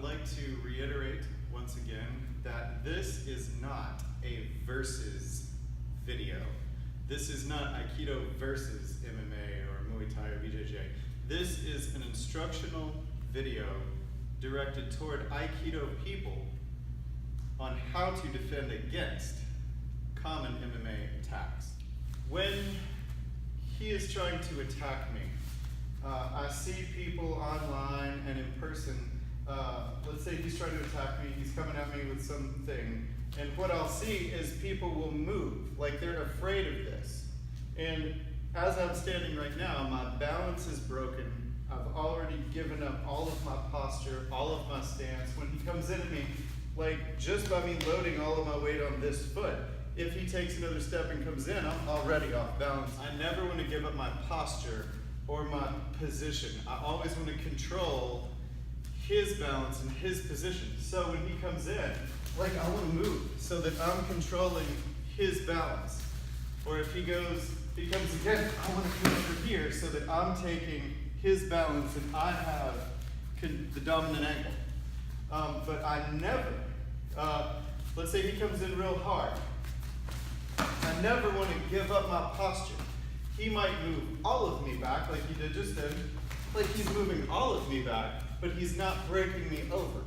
would like to reiterate once again that this is not a versus video. This is not Aikido versus MMA or Muay Thai or BJJ. This is an instructional video directed toward Aikido people on how to defend against common MMA attacks. When he is trying to attack me, I see people online and in person. Let's say he's trying to attack me, he's coming at me with something, and what I'll see is people will move, like they're afraid of this. And as I'm standing right now, my balance is broken. I've already given up all of my posture, all of my stance. When he comes in at me, like just by me loading all of my weight on this foot, if he takes another step and comes in, I'm already off balance. I never want to give up my posture or my position. I always want to control his balance and his position. So when he comes in, like I want to move so that I'm controlling his balance. Or if he comes again, I want to come over here so that I'm taking his balance and I have the dominant angle. But I never, let's say he comes in real hard. I never want to give up my posture. He might move all of me back like he did just then, like he's moving all of me back, but he's not breaking me over.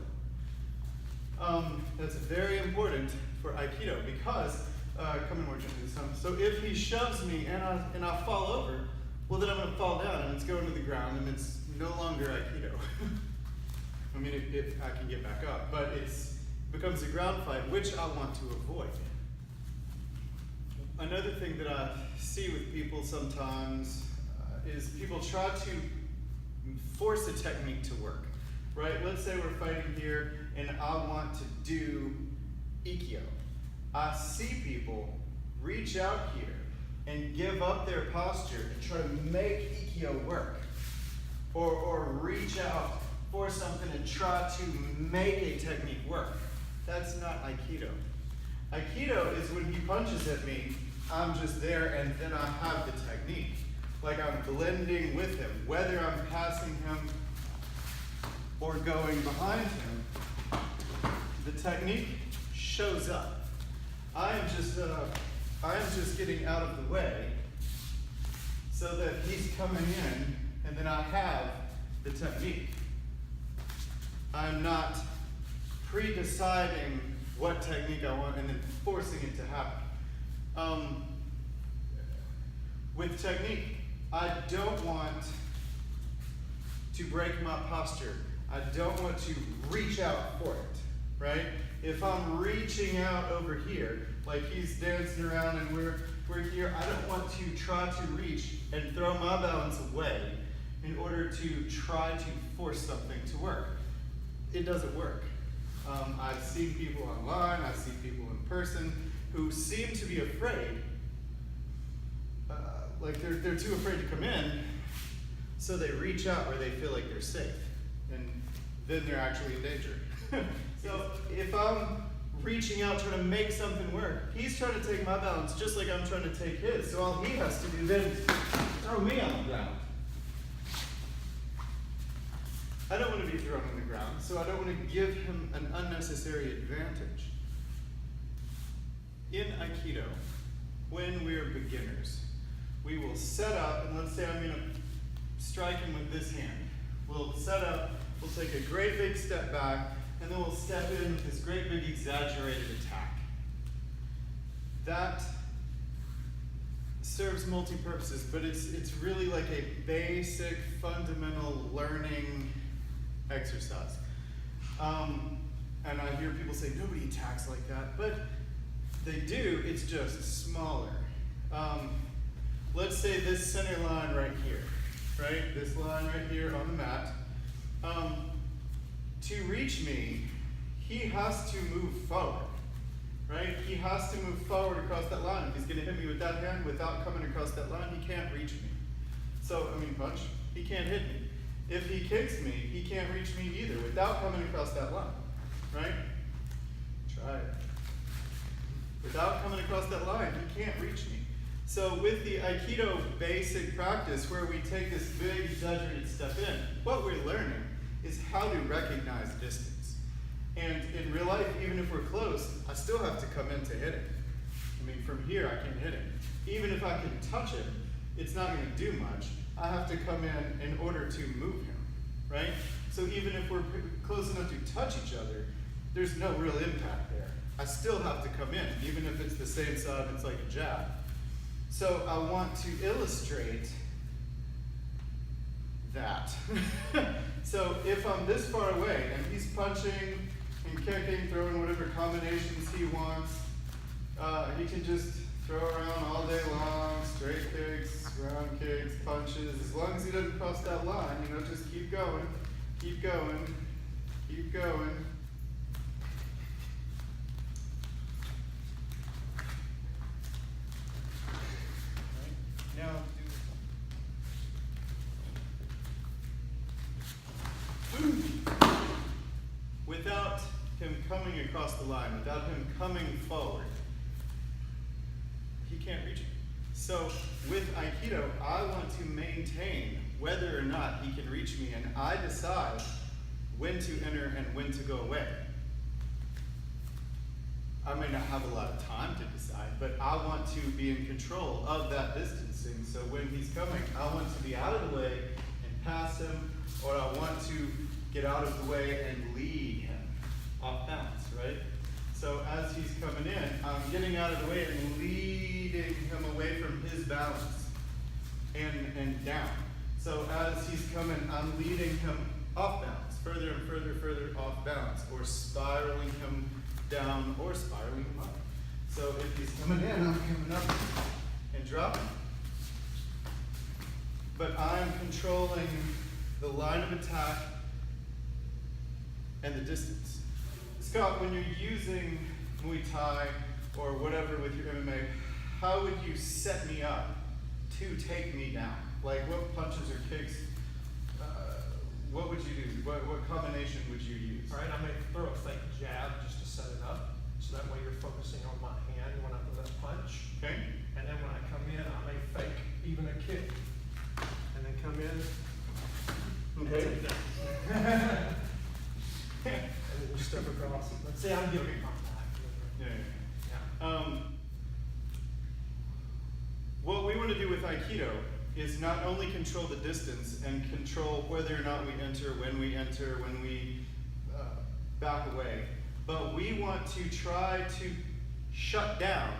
That's very important for Aikido because, coming more gently this time, so if he shoves me and I fall over, well then I'm going to fall down and it's going to the ground and it's no longer Aikido. I mean, if I can get back up, but it becomes a ground fight, which I want to avoid. Another thing that I see with people sometimes is people try to force a technique to work, right? Let's say we're fighting here and I want to do Aikido. I see people reach out here and give up their posture and try to make Aikido work. Or reach out for something and try to make a technique work. That's not Aikido. Aikido is when he punches at me, I'm just there and then I have the technique. Like I'm blending with him, whether I'm passing him or going behind him, the technique shows up. I am just getting out of the way so that he's coming in and then I have the technique. I'm not pre-deciding what technique I want and then forcing it to happen. With technique, I don't want to break my posture. I don't want to reach out for it, right? If I'm reaching out over here, like he's dancing around and we're here, I don't want to try to reach and throw my balance away in order to try to force something to work. It doesn't work. I've seen people online, I've seen people in person who seem to be afraid, like they're too afraid to come in, so they reach out where they feel like they're safe, and then they're actually in danger. So if I'm reaching out trying to make something work, he's trying to take my balance just like I'm trying to take his, so all he has to do then is throw me on the ground. I don't want to be thrown on the ground, so I don't want to give him an unnecessary advantage. In Aikido, when we're beginners, we will set up, and let's say I'm going to strike him with this hand. We'll set up, we'll take a great big step back, and then we'll step in with this great big exaggerated attack. That serves multi-purposes, but it's really like a basic, fundamental learning exercise. And I hear people say, nobody attacks like that, but they do, it's just smaller. Let's say this center line right here, right? This line right here on the mat. To reach me, he has to move forward, right? He has to move forward across that line. If he's gonna hit me with that hand without coming across that line, he can't reach me. So, punch, he can't hit me. If he kicks me, he can't reach me either without coming across that line, right? Try it. Without coming across that line, he can't reach me. So with the Aikido basic practice where we take this big exaggerated step in, what we're learning is how to recognize distance. And in real life, even if we're close, I still have to come in to hit him. I mean, from here, I can hit him. Even if I can touch him, it's not going to do much. I have to come in order to move him, right? So even if we're close enough to touch each other, there's no real impact there. I still have to come in, even if it's the same side, it's like a jab. So I want to illustrate that. So if I'm this far away and he's punching and kicking, throwing whatever combinations he wants, he can just throw around all day long, straight kicks, round kicks, punches. As long as he doesn't cross that line, you know, just keep going, keep going, keep going. Now, without him coming across the line, without him coming forward, he can't reach it. So with Aikido, I want to maintain whether or not he can reach me, and I decide when to enter and when to go away. I may not have a lot of time to decide, but I want to be in control of that distancing. So when he's coming, I want to be out of the way and pass him, or I want to get out of the way and lead him off balance, right? So as he's coming in, I'm getting out of the way and leading him away from his balance and down. So as he's coming, I'm leading him off balance, further and further off balance, or spiraling him down or spiraling him up. So if he's coming in, I'm coming up and dropping. But I'm controlling the line of attack and the distance. Scott, when you're using Muay Thai or whatever with your MMA, how would you set me up to take me down? Like what punches or kicks, what would you do? What combination would you use? All right, I may throw a fake jab just to set it up, so that way you're focusing on my hand when I throw that punch. Okay. And then when I come in, I may fake even a kick, and then come in. Okay. And take that. And then you step across. Let's say I'm giving contact. Yeah. What we want to do with Aikido is not only control the distance and control whether or not we enter, when we back away, but we want to try to shut down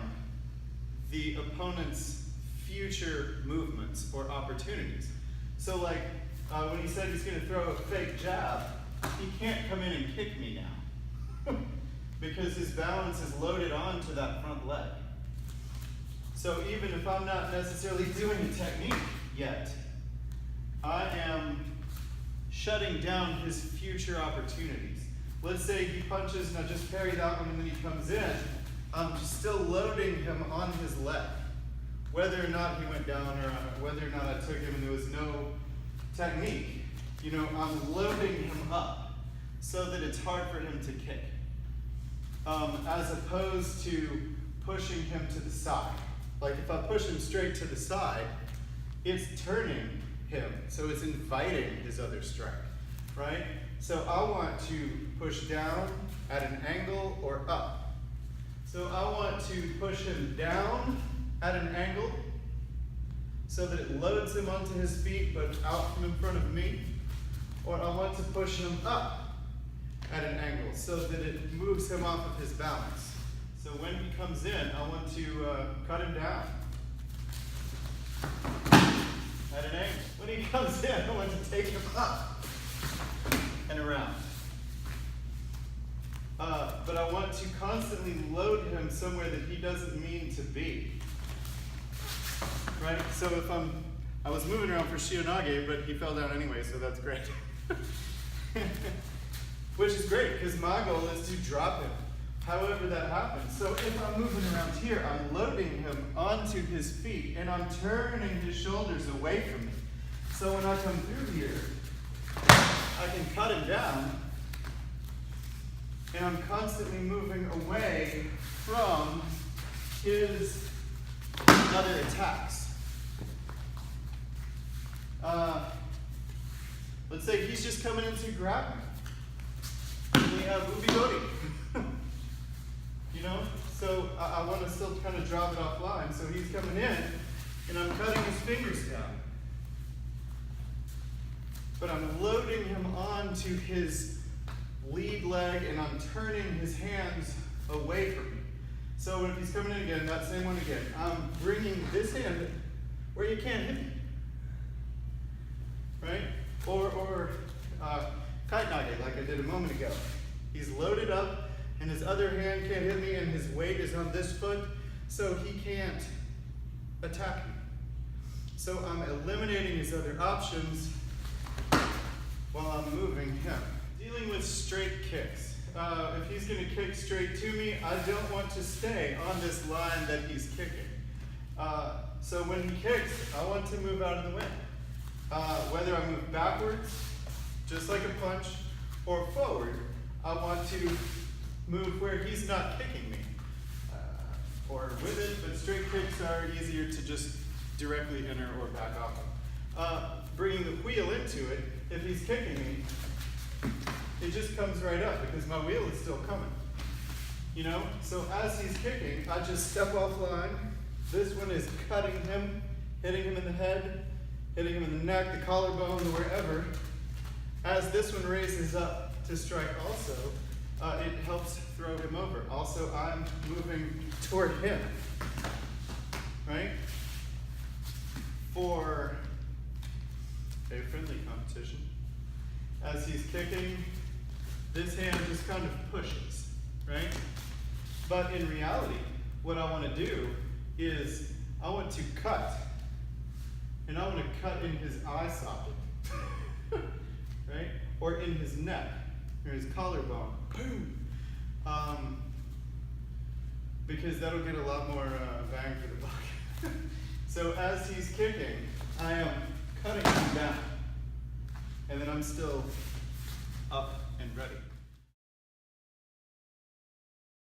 the opponent's future movements or opportunities. So like when he said he's going to throw a fake jab, he can't come in and kick me now because his balance is loaded onto that front leg. So even if I'm not necessarily doing a technique yet, I am shutting down his future opportunities. Let's say he punches and I just parry that one and then he comes in, I'm still loading him on his leg. Whether or not he went down or whether or not I took him and there was no technique, you know, I'm loading him up so that it's hard for him to kick. As opposed to pushing him to the side. Like if I push him straight to the side, it's turning him, so it's inviting his other strike, right? So I want to push down at an angle or up. So I want to push him down at an angle so that it loads him onto his feet but out from in front of me. Or I want to push him up at an angle so that it moves him off of his balance. So when he comes in, I want to cut him down at an angle. When he comes in, I want to take him up and around. But I want to constantly load him somewhere that he doesn't mean to be. Right? So if I was moving around for Shionage, but he fell down anyway, so that's great. Which is great, because my goal is to drop him. However that happens. So if I'm moving around here, I'm loading him onto his feet, and I'm turning his shoulders away from me. So when I come through here, I can cut him down, and I'm constantly moving away from his other attacks. Let's say he's just coming in to grab me. booby goaty. You know? So I want to still kind of drop it offline. So he's coming in, and I'm cutting his fingers down. But I'm loading him onto his lead leg, and I'm turning his hands away from me. So if he's coming in again, that same one again, I'm bringing this hand where you can't hit me. Right? Or kite nage, like I did a moment ago. He's loaded up, and his other hand can't hit me, and his weight is on this foot, so he can't attack me. So I'm eliminating his other options while I'm moving him. Dealing with straight kicks. If he's going to kick straight to me, I don't want to stay on this line that he's kicking. So when he kicks, I want to move out of the way. Whether I move backwards, just like a punch, or forward, I want to move where he's not kicking me. Or with it, but straight kicks are easier to just directly enter or back off of. Bringing the wheel into it, if he's kicking me, it just comes right up because my wheel is still coming. You know? So as he's kicking, I just step offline. This one is cutting him, hitting him in the head, hitting him in the neck, the collarbone, wherever. As this one raises up to strike also, it helps throw him over. Also, I'm moving toward him, right? For a friendly competition. As he's kicking, this hand just kind of pushes, right? But in reality, what I want to do is I want to cut. And I want to cut in his eye socket, right? Or in his neck, or his collarbone. Boom! Because that'll get a lot more bang for the buck. So as he's kicking, I am cutting him down. And then I'm still up and ready.